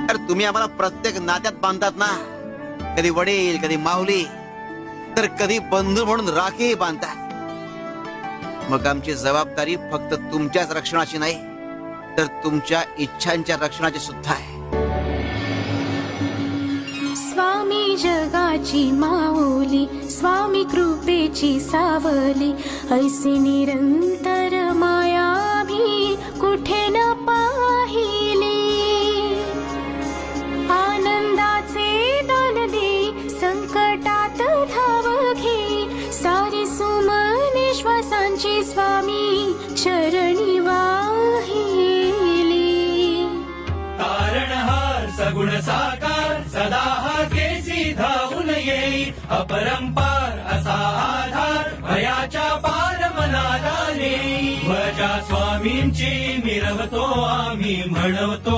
अरे तुम्ही आम्हाला प्रत्येक नात्यात बांधतात ना, कधी वडील, कधी माऊली, तर कधी बंधू म्हणून राखी बांधतात. मग आमची जबाबदारी फक्त तुमच्याच रक्षणाची नाही, तर तुमच्या इच्छांच्या रक्षणाची सुद्धा आहे. स्वामी जगाची माऊली, स्वामी कृपेची सावली, ऐसी निरंतर माया भी कुठे न पाहिली. आनंदाचे दान दे, संकटात धाव घे, सारी सुमने श्वासांची स्वामी चरणी वाहिली. तारणहार सगुण साकार, सदा हा केसी धावून येई, अपरंपार असा आधार, भयाच्या पार मनाला नेई. भजा स्वामींची मिरवतो आम्ही, म्हणवतो